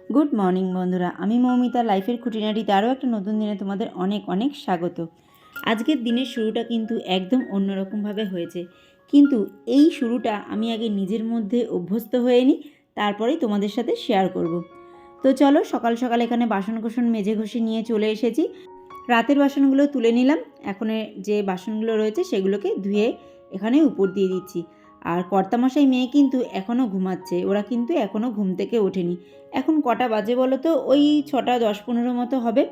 Good morning বন্ধুরা, আমি মৌমিতা লাইফের খুঁটিনাটিতে আরও একটা নতুন দিনে তোমাদের অনেক অনেক স্বাগত। আজকের দিনের শুরুটা কিন্তু একদম অন্যরকমভাবে হয়েছে, কিন্তু এই শুরুটা আমি আগে নিজের মধ্যে অভ্যস্ত হয়ে নিই, তারপরেই তোমাদের সাথে শেয়ার করব। তো চলো, সকাল সকাল এখানে বাসন মেজে ঘষে নিয়ে চলে এসেছি। রাতের বাসনগুলো তুলে নিলাম, এখন যে বাসনগুলো রয়েছে সেগুলোকে ধুয়ে এখানে উপর দিয়ে দিচ্ছি। আর কর্তামশাই মেয়ে কিন্তু এখনও ঘুমাচ্ছে, ওরা কিন্তু এখনও ঘুম থেকে ওঠেনি। এখন কটা বাজে বলো তো? ওই 6টা 10-15 মতো হবে।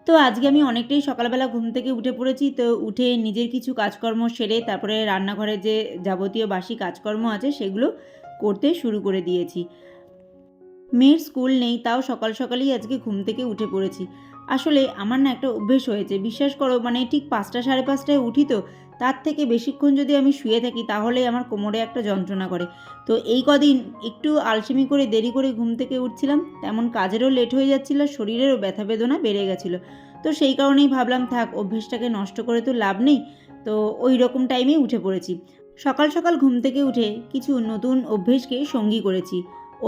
তো আজকে আমি অনেকটাই সকালবেলা ঘুম থেকে উঠে পড়েছি। তো উঠে নিজের কিছু কাজকর্ম সেরে তারপরে রান্নাঘরে যে যাবতীয় বাসি কাজকর্ম আছে সেগুলো করতে শুরু করে দিয়েছি। মেয়ের স্কুল নেই, তাও সকাল সকালই আজকে ঘুম থেকে উঠে পড়েছি। আসলে আমার না একটা অভ্যেস হয়েছে, বিশ্বাস করো, মানে ঠিক 5টা 5:30টায় উঠি, তো তার থেকে বেশিক্ষণ যদি আমি শুয়ে থাকি তাহলেই আমার কোমরে একটা যন্ত্রণা করে। তো এই কদিন একটু আলসেমি করে দেরি করে ঘুম থেকে উঠছিলাম, তেমন কাজেরও লেট হয়ে যাচ্ছিলো, শরীরেরও ব্যথা বেদনা বেড়ে গেছিলো। তো সেই কারণেই ভাবলাম থাক, অভ্যেসটাকে নষ্ট করে তো লাভ নেই। তো ওই রকম টাইমেই উঠে পড়েছি। সকাল সকাল ঘুম থেকে উঠে কিছু নতুন অভ্যেসকে সঙ্গী করেছি।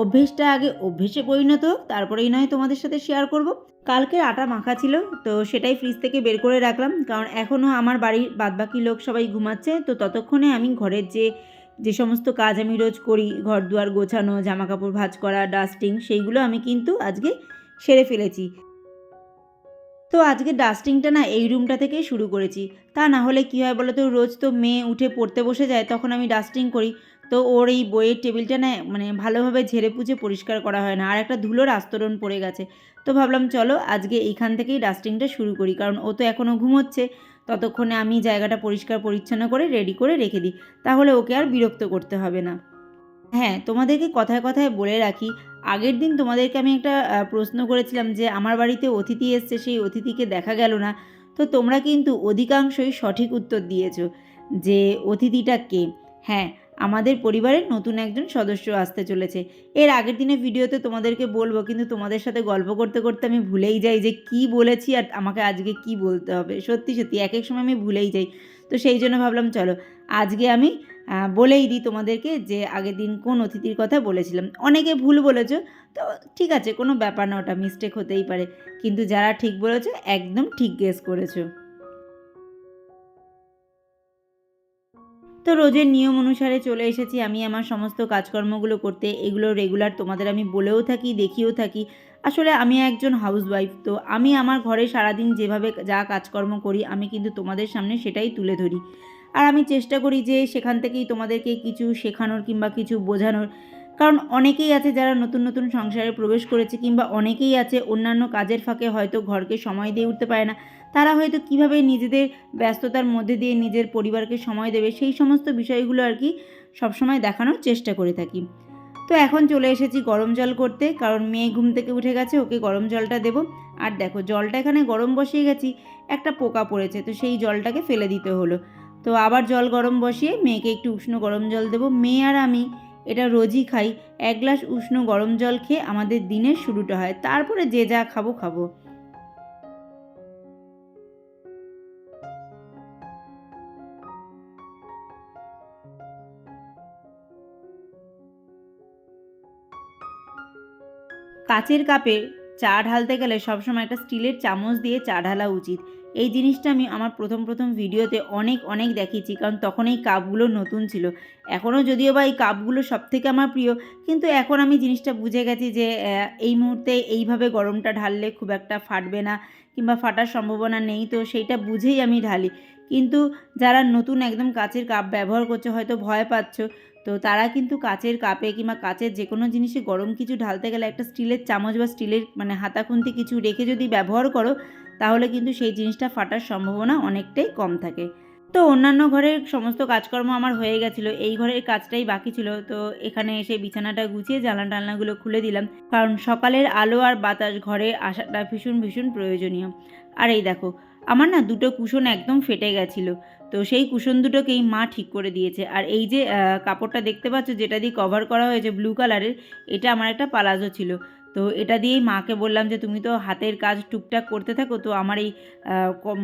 অভ্যেসটা আগে অভ্যেসে পরিণত হোক, তারপরেই নয় তোমাদের সাথে শেয়ার করব। কালকের আটা মাখা ছিল, তো সেটাই ফ্রিজ থেকে বের করে রাখলাম, কারণ এখনও আমার বাড়ির বাদবাকি লোক সবাই ঘুমাচ্ছে। তো ততক্ষণে আমি ঘরের যে সমস্ত কাজ আমি রোজ করি, ঘর দুয়ার গোছানো, জামাকাপড় ভাঁজ করা, ডাস্টিং, সেইগুলো আমি কিন্তু আজকে সেরে ফেলেছি। তো আজকে ডাস্টিংটা না এই রুমটা থেকেই শুরু করেছি। তা না হলে কী হয় বলো তো, রোজ তো মেয়ে উঠে পড়তে বসে যায়, তখন আমি ডাস্টিং করি। তো ওর এই বইয়ের টেবিলটা না মানে ভালোভাবে ঝেড়ে পুছে পরিষ্কার করা হয় না, আর একটা ধুলোর আস্তরণ পড়ে গেছে। তো ভাবলাম চলো আজকে এইখান থেকেই ডাস্টিংটা শুরু করি, কারণ ও তো এখনও ঘুমোচ্ছে। ততক্ষণে আমি জায়গাটা পরিষ্কার পরিচ্ছন্ন করে রেডি করে রেখে দিই, তাহলে ওকে আর বিরক্ত করতে হবে না। হ্যাঁ, তোমাদেরকে কথায় কথায় বলে রাখি, আগের দিন তোমাদেরকে আমি একটা প্রশ্ন করেছিলাম যে আমার বাড়িতে অতিথি এসছে, সেই অতিথিকে দেখা গেল না। তো তোমরা কিন্তু অধিকাংশই সঠিক উত্তর দিয়েছো যে অতিথিটা কে। হ্যাঁ, আমাদের পরিবারের নতুন একজন সদস্য আসতে চলেছে। এর আগের দিনের ভিডিওতে তোমাদেরকে বলবো, কিন্তু তোমাদের সাথে গল্প করতে করতে আমি ভুলেই যাই যে কী বলেছি আর আমাকে আজকে কী বলতে হবে। সত্যি সত্যি এক এক সময় আমি ভুলেই যাই। তো সেই জন্য ভাবলাম চলো আজকে আমি বলেই দিই তোমাদেরকে যে আগের দিন কোন অতিথির কথা বলেছিলাম। অনেকে ভুল বলেছো, তো ঠিক আছে, কোনো ব্যাপার না, ওটা মিস্টেক হতেই পারে। কিন্তু যারা ঠিক বলেছো একদম ঠিক গেস করেছো। তো রোজের নিয়ম অনুসারে চলে এসেছি আমি আমার সমস্ত কাজকর্মগুলো করতে। এগুলো রেগুলার তোমাদের আমি বলেও থাকি, দেখিয়েও থাকি। আসলে আমি একজন হাউসওয়াইফ, তো আমি আমার ঘরে সারাদিন যেভাবে যা কাজকর্ম করি আমি কিন্তু তোমাদের সামনে সেটাই তুলে ধরি। আর আমি চেষ্টা করি যে সেখান থেকেই তোমাদেরকে কিছু শেখানোর কিংবা কিছু বোঝানোর। কারণ অনেকেই আছে যারা নতুন নতুন সংসারে প্রবেশ করেছে, কিংবা অনেকেই আছে অন্যান্য কাজের ফাঁকে হয়তো ঘরকে সময় দিয়ে উঠতে পারে না। তারা হয়তো কীভাবে নিজেদের ব্যস্ততার মধ্যে দিয়ে নিজের পরিবারকে সময় দেবে, সেই সমস্ত বিষয়গুলো আর কি সবসময় দেখানোর চেষ্টা করে থাকি। তো এখন চলে এসেছি গরম জল করতে, কারণ মেয়ে ঘুম থেকে উঠে গেছে, ওকে গরম জলটা দেবো। আর দেখো, জলটা এখানে গরম বসিয়ে গেছি, একটা পোকা পড়েছে, তো সেই জলটাকে ফেলে দিতে হলো। তো আবার জল গরম বসিয়ে মেয়েকে একটু উষ্ণ গরম জল দেবো। মেয়ে আর আমি এটা রোজই খাই। 1 গ্লাস উষ্ণ গরম জল খেয়ে আমাদের দিনের শুরুটা হয়, তারপরে যে যা খাবো খাবো। কাচের কাপে চা ঢালতে গেলে সবসময় একটা স্টিলের চামচ দিয়ে চা ঢালা উচিত। এই জিনিসটা আমি আমার প্রথম ভিডিওতে অনেক দেখিয়েছি, কারণ তখন এই কাপগুলো নতুন ছিল। এখনও যদিও বা এই কাপগুলো সবথেকে আমার প্রিয়, কিন্তু এখন আমি জিনিসটা বুঝে গেছি যে এই মুহূর্তে এইভাবে গরমটা ঢাললে খুব একটা ফাটবে না, কিংবা ফাটার সম্ভাবনা নেই, তো সেইটা বুঝেই আমি ঢালি। কিন্তু যারা নতুন একদম কাচের কাপ ব্যবহার করছে, হয়তো ভয় পাচ্ছ, তো তারা কিন্তু কাচের কাপে কিংবা কাচের যে কোনো জিনিসে গরম কিছু ঢালতে গেলে একটা স্টিলের চামচ বা স্টিলের মানে হাতাখুন্তি কিছু রেখে যদি ব্যবহার করো, তাহলে কিন্তু সেই জিনিসটা ফাটার সম্ভাবনা অনেকটাই কম থাকে। তো অন্যান্য ঘরের সমস্ত কাজকর্ম আমার হয়ে গেছিলো, এই ঘরের কাজটাই বাকি ছিল। তো এখানে এসে বিছানাটা গুছিয়ে জানলা টালনাগুলো খুলে দিলাম, কারণ সকালের আলো আর বাতাস ঘরে আসাটা ভীষণ প্রয়োজনীয়। আর এই দেখো, আমার না দুটো কুশন একদম ফেটে গেছিলো, তো সেই কুশন দুটোকেই মা ঠিক করে দিয়েছে। আর এই যে কাপড়টা দেখতে পাচ্ছ যেটা দিয়ে কভার করা হয়েছে ব্লু কালারের, এটা আমার একটা পালাজো ছিল। তো এটা দিয়েই মাকে বললাম যে তুমি তো হাতের কাজ টুকটাক করতে থাকো, তো আমার এই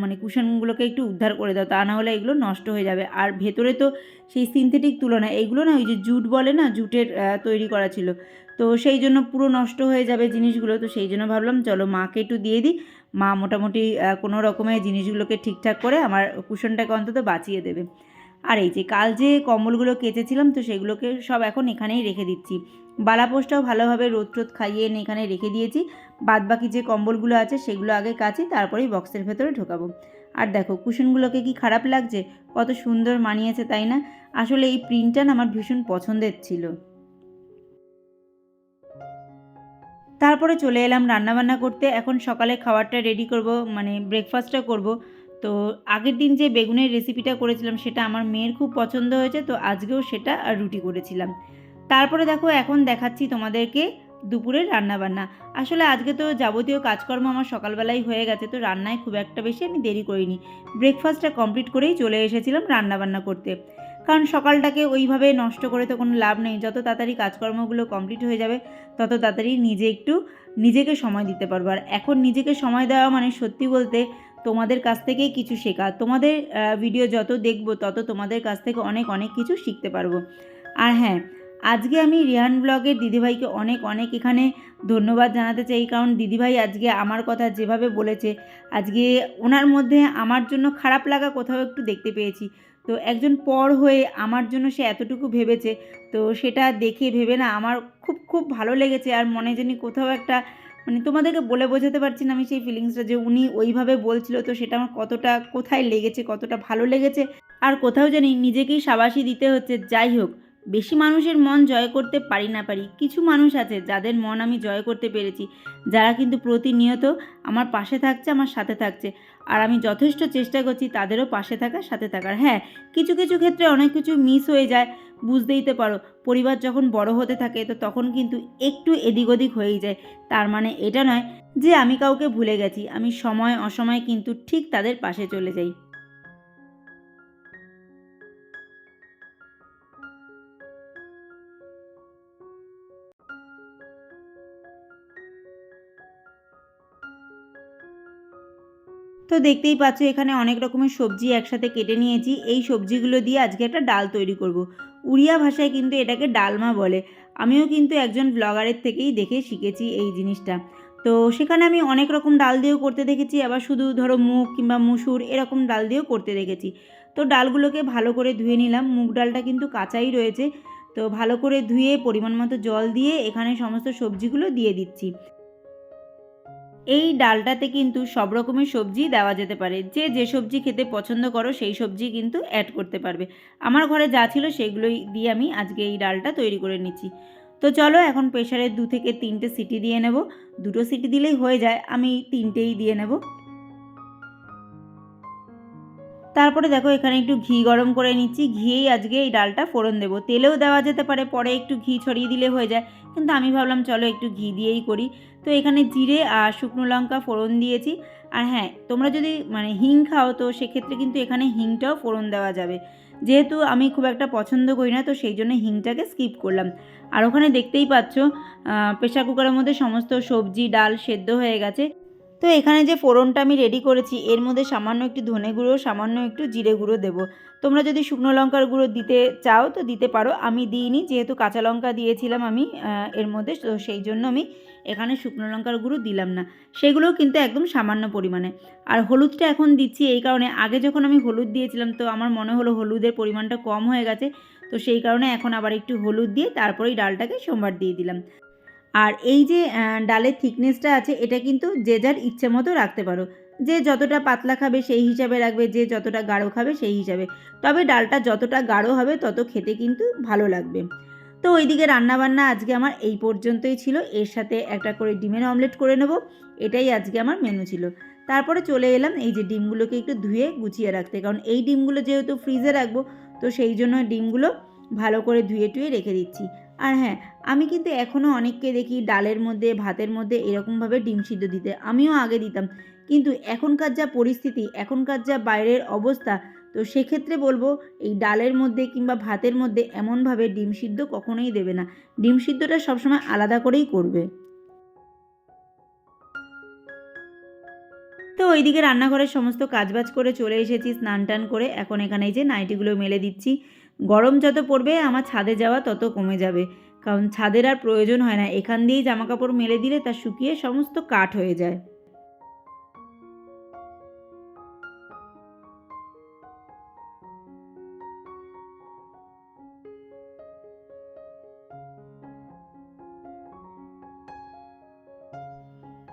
মানে কুশনগুলোকে একটু উদ্ধার করে দাও, তা না হলে এগুলো নষ্ট হয়ে যাবে। আর ভেতরে তো সেই সিনথেটিক তুলো না, এইগুলো না ওই যে জুট বলে না, জুটের তৈরি করা ছিল, তো সেই জন্য পুরো নষ্ট হয়ে যাবে জিনিসগুলো। তো সেই জন্য ভাবলাম চলো মাকে একটু দিয়ে দিই, মা মোটামুটি কোনো রকমের জিনিসগুলোকে ঠিকঠাক করে আমার কুশনটাকে অন্তত বাঁচিয়ে দেবে। আর এই যে কাল যে কম্বলগুলো কেচেছিলাম, তো সেগুলোকে সব এখন এখানেই রেখে দিচ্ছি। বালাপোষটাও ভালোভাবে রোদ টোদ খাইয়ে এনে এখানে রেখে দিয়েছি। বাদবাকি যে কম্বলগুলো আছে সেগুলো আগে কাচি, তারপরেই বক্সের ভেতরে ঢোকাবো। আর দেখো কুশনগুলোকে কি খারাপ লাগছে, কত সুন্দর মানিয়েছে তাই না? আসলে এই প্রিন্টটা না আমার ভীষণ পছন্দের ছিল। তারপরে চলে এলাম রান্নাবান্না করতে। এখন সকালে খাবারটা রেডি করব, মানে ব্রেকফাস্টটা করব। তো আগের দিন যে বেগুনের রেসিপিটা করেছিলাম সেটা আমার মেয়ের খুব পছন্দ হয়েছে, তো আজকেও সেটা আর রুটি করেছিলাম। তারপরে দেখো এখন দেখাচ্ছি তোমাদেরকে দুপুরের রান্নাবান্না। আসলে আজকে তো যাবতীয় কাজকর্ম আমার সকালবেলায় হয়ে গেছে, তো রান্নায় খুব একটা বেশি আমি দেরি করিনি। ব্রেকফাস্টটা কমপ্লিট করেই চলে এসেছিলাম রান্নাবান্না করতে, কারণ সকালটাকে ওইভাবে নষ্ট করে তো কোনো লাভ নেই। যত তাড়াতাড়ি কাজকর্মগুলো কমপ্লিট হয়ে যাবে তত তাড়াতাড়ি নিজেকে সময় দিতে পারবো। আর এখন নিজেকে সময় দেওয়া মানে সত্যি বলতে তোমাদের কাছ থেকেই কিছু শেখা। তোমাদের ভিডিও যত দেখবো তত তোমাদের কাছ থেকে অনেক অনেক কিছু শিখতে পারবো। আর হ্যাঁ, আজকে আমি রিহান ব্লগের দিদিভাইকে অনেক অনেক এখানে ধন্যবাদ জানাতে চাই, কারণ দিদিভাই আজকে আমার কথা যেভাবে বলেছে, আজকে ওনার মধ্যে আমার জন্য খারাপ লাগা কোথাও একটু দেখতে পেয়েছি। তো একজন পর হয়ে আমার জন্য সে এতটুকু ভেবেছে, তো সেটা দেখে ভেবে না আমার খুব খুব ভালো লেগেছে। আর মনে জানি কোথাও একটা, মানে তোমাদেরকে বলে বোঝাতে পারছি না আমি সেই ফিলিংসটা, যে উনি ওইভাবে বলছিল, তো সেটা আমার কতটা কোথায় লেগেছে, কতটা ভালো লেগেছে। আর কোথাও জানি নিজেকেই শাবাশি দিতে হচ্ছে। যাই হোক, বেশি মানুষের মন জয় করতে পারি না পারি, কিছু মানুষ আছে যাদের মন আমি জয় করতে পেরেছি, যারা কিন্তু প্রতিনিয়ত আমার পাশে থাকছে, আমার সাথে থাকছে। আর আমি যথেষ্ট চেষ্টা করছি তাদেরও পাশে থাকার, সাথে থাকার। হ্যাঁ, কিছু কিছু ক্ষেত্রে অনেক কিছু মিস হয়ে যায়, বুঝতেই তো পারো। পরিবার যখন বড় হতে থাকে তো তখন কিন্তু একটু এদিক ওদিক হয়েই যায়। তার মানে এটা নয় যে আমি কাউকে ভুলে গেছি, আমি সময় অসময়ে কিন্তু ঠিক তাদের পাশে চলে যাই। তো দেখতেই পাচ্ছ এখানে অনেক রকমের সবজি একসাথে কেটে নিয়েছি। এই সবজিগুলো দিয়ে আজকে একটা ডাল তৈরি করব। উড়িয়া ভাষায় কিন্তু এটাকে ডালমা বলে। আমিও কিন্তু একজন ব্লগারের থেকেই দেখে শিখেছি এই জিনিসটা। তো সেখানে আমি অনেক রকম ডাল দিয়েও করতে দেখেছি, আবার শুধু ধরো মুগ কিংবা মুসুর এরকম ডাল দিয়েও করতে দেখেছি। তো ডালগুলোকে ভালো করে ধুয়ে নিলাম, মুগ ডালটা কিন্তু কাঁচাই রয়েছে। তো ভালো করে ধুয়ে পরিমাণ মতো জল দিয়ে এখানে সমস্ত সবজিগুলো দিয়ে দিচ্ছি। এই ডালটাতে কিন্তু সব রকমের সবজি দেওয়া যেতে পারে, যে যে সবজি খেতে পছন্দ করো সেই সবজি কিন্তু অ্যাড করতে পারবে। আমার ঘরে যা ছিল সেগুলোই দিয়ে আমি আজকে এই ডালটা তৈরি করে নিচ্ছি। তো চলো এখন প্রেশারে 2 থেকে 3টে সিটি দিয়ে নেব। দুটো সিটি দিলেই হয়ে যায়, আমি 3টেই দিয়ে নেব। তারপরে দেখো এখানে একটু ঘি গরম করে নিচ্ছি, ঘিয়েই আজকে এই ডালটা ফোড়ন দেবো। তেলেও দেওয়া যেতে পারে, পরে একটু ঘি ছড়িয়ে দিলে হয়ে যায়, কিন্তু আমি ভাবলাম চলো একটু ঘি দিয়েই করি। তো এখানে জিরে আর শুকনো লঙ্কা ফোড়ন দিয়েছি। আর হ্যাঁ, তোমরা যদি মানে হিং খাও তো সেক্ষেত্রে কিন্তু এখানে হিংটাও ফোড়ন দেওয়া যাবে। যেহেতু আমি খুব একটা পছন্দ করি না, তো সেই জন্য হিংটাকে স্কিপ করলাম। আর ওখানে দেখতেই পাচ্ছ প্রেশার কুকারের মধ্যে সমস্ত সবজি ডাল সেদ্ধ হয়ে গেছে। তো এখানে যে ফোড়নটা আমি রেডি করেছি এর মধ্যে সামান্য একটু ধনে গুঁড়ো, সামান্য একটু জিরে গুঁড়ো দেবো। তোমরা যদি শুকনো লঙ্কার গুঁড়ো দিতে চাও তো দিতে পারো, আমি দিইনি, যেহেতু কাঁচা লঙ্কা দিয়েছিলাম আমি এর মধ্যে, তো সেই জন্য আমি এখানে শুকনো লঙ্কার গুঁড়ো দিলাম না। সেগুলোও কিন্তু একদম সামান্য পরিমাণে। আর হলুদটা এখন দিচ্ছি এই কারণে, আগে যখন আমি হলুদ দিয়েছিলাম তো আমার মনে হলো হলুদের পরিমাণটা কম হয়ে গেছে, তো সেই কারণে এখন আবার একটু হলুদ দিয়ে তারপরেই ডালটাকে সোমবার দিয়ে দিলাম। আর এই যে ডালের থিকনেসটা আছে এটা কিন্তু যে যার ইচ্ছে মতো রাখতে পারো। যে যতটা পাতলা খাবে সেই হিসাবে রাখবে, যে যতটা গাঢ় খাবে সেই হিসাবে। তবে ডালটা যতটা গাঢ় হবে তত খেতে কিন্তু ভালো লাগবে। তো ওইদিকে রান্নাবান্না আজকে আমার এই পর্যন্তই ছিল। এর সাথে একটা করে ডিমের অমলেট করে নেব, এটাই আজকে আমার মেনু ছিল। তারপরে চলে এলাম এই যে ডিমগুলোকে একটু ধুয়ে গুছিয়ে রাখতে, কারণ এই ডিমগুলো যেহেতু ফ্রিজে রাখবো, তো সেই জন্য ডিমগুলো ভালো করে ধুয়ে টুয়ে রেখে দিচ্ছি। আর হ্যাঁ, আমি কিন্তু এখনও অনেককে দেখি ডালের মধ্যে ভাতের মধ্যে এরকমভাবে ডিম সিদ্ধ দিতে, আমিও আগে দিতাম। কিন্তু এখনকার যা পরিস্থিতি, এখনকার যা বাইরের অবস্থা, তো সেক্ষেত্রে বলবো এই ডালের মধ্যে কিংবা ভাতের মধ্যে এমনভাবে ডিম সিদ্ধ কখনোই দেবে না। ডিম সিদ্ধটা সবসময় আলাদা করেই করবে। ওইদিকে রান্নাঘরের সমস্ত কাজবাজ করে চলে এসেছি স্নান টান করে। এখন এখানে এই যে নাইটিগুলো মেলে দিচ্ছি। গরম যত পড়বে আমার ছাদে যাওয়া তত কমে যাবে, কারণ ছাদের আর প্রয়োজন হয় না, এখান দিয়েই জামাকাপড় মেলে দিলে তা শুকিয়ে সমস্ত কাঠ হয়ে যায়।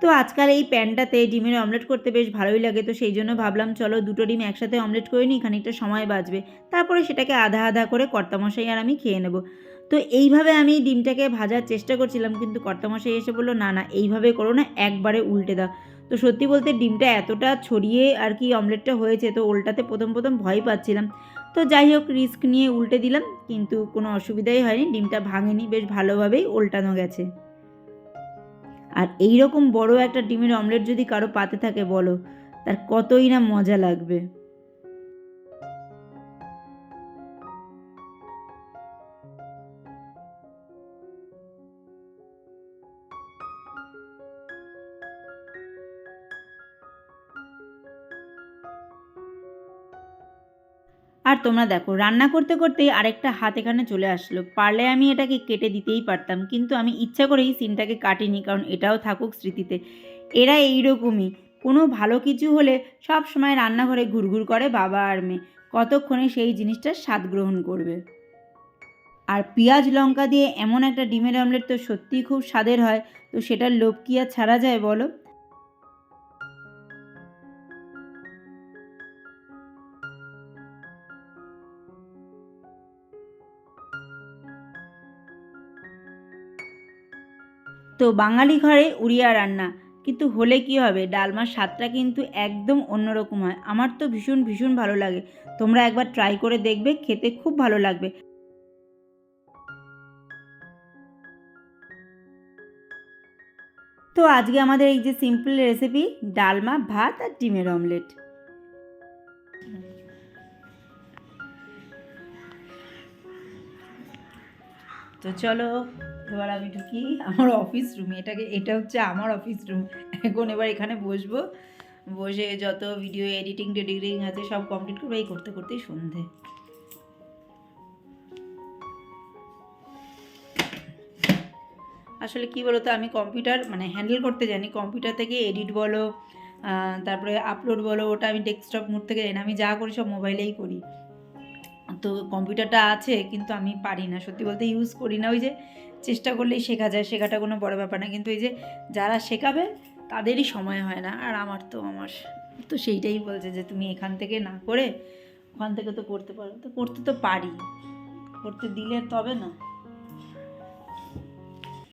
তো আজকাল এই প্যানটাতে ডিমের অমলেট করতে বেশ ভালোই লাগে, তো সেই জন্য ভাবলাম চলো দুটো ডিম একসাথে অমলেট করে নিই, খানিকটা সময় বাঁচবে। তারপরে সেটাকে আধা আধা করে কর্তামশাই আর আমি খেয়ে নেব। তো এইভাবে আমি ডিমটাকে ভাজার চেষ্টা করছিলাম, কিন্তু কর্তামশাই এসে বলল না না এইভাবে করো না, একবারে উল্টে দাও। তো সত্যি বলতে ডিমটা এতটা ছড়িয়ে আর কি অমলেটটা হয়েছে, তো উল্টাতে প্রথম প্রথম ভয় পাচ্ছিলাম। তো যাই হোক রিস্ক নিয়ে উল্টে দিলাম, কিন্তু কোনো অসুবিধাই হয়নি, ডিমটা ভাঙেনি, বেশ ভালোভাবেই উল্টানো গেছে। আর এই রকম বড় একটা ডিমের অমলেট যদি কারো পাতে থাকে বলো তার কতই না মজা লাগবে। আর তোমরা দেখো রান্না করতে করতেই আরেকটা হাত এখানে চলে আসলো, পারলে আমি এটাকে কেটে দিতেই পারতাম, কিন্তু আমি ইচ্ছা করেই সিনটাকে কাটিনি, কারণ এটাও থাকুক স্মৃতিতে। এরা এইরকমই, কোনো ভালো কিছু হলে সব সময় রান্নাঘরে ঘুরঘুর করে বাবা আর মেয়ে, কতক্ষণে সেই জিনিসটার স্বাদ গ্রহণ করবে। আর পেঁয়াজ লঙ্কা দিয়ে এমন একটা ডিমের অমলেট তো সত্যিই খুব স্বাদের হয়, তো সেটার লোভ কি আর ছাড়া যায় বলো। তো বাঙালি ঘরে উড়িয়া রান্না, কিন্তু হলে কি হবে, ডালমার স্বাদটা কিন্তু একদম অন্যরকম হয়। আমার তো ভীষণ ভীষণ ভালো লাগে, তোমরা একবার ট্রাই করে দেখবে, খেতে খুব ভালো লাগবে। তো আজকে আমাদের এই যে সিম্পল রেসিপি, ডালমা, ভাত আর ডিমের অমলেট। তো চলো এবার আমি ঢুকি আমার অফিস রুমে, এটা হচ্ছে আমার অফিস রুম। এখন এবার এখানে বসবো, বসে যত ভিডিও এডিটিং টেডিটিং আছে সব কমপ্লিট করবো, এই করতে করতেই সন্ধে। আসলে কি বলো তো, আমি কম্পিউটার মানে হ্যান্ডেল করতে জানি, কম্পিউটার থেকে এডিট বলো তারপরে আপলোড বলো, ওটা আমি ডেস্কটপ মোড থেকে জানি না, আমি যা করি সব মোবাইলেই করি। তো কম্পিউটারটা আছে কিন্তু আমি পারি না, সত্যি বলতে ইউজ করি না। ওই যে চেষ্টা করলেই শেখা যায়, শেখাটা কোনো বড় ব্যাপার না, কিন্তু এই যে যারা শেখাবে তাদেরই সময় হয় না, আর আমার তো সেইটাই বলছে যে তুমি এখান থেকে না করে ওখান থেকে তো করতে পারো, তো করতে তো পারি, করতে দিলে তবে না।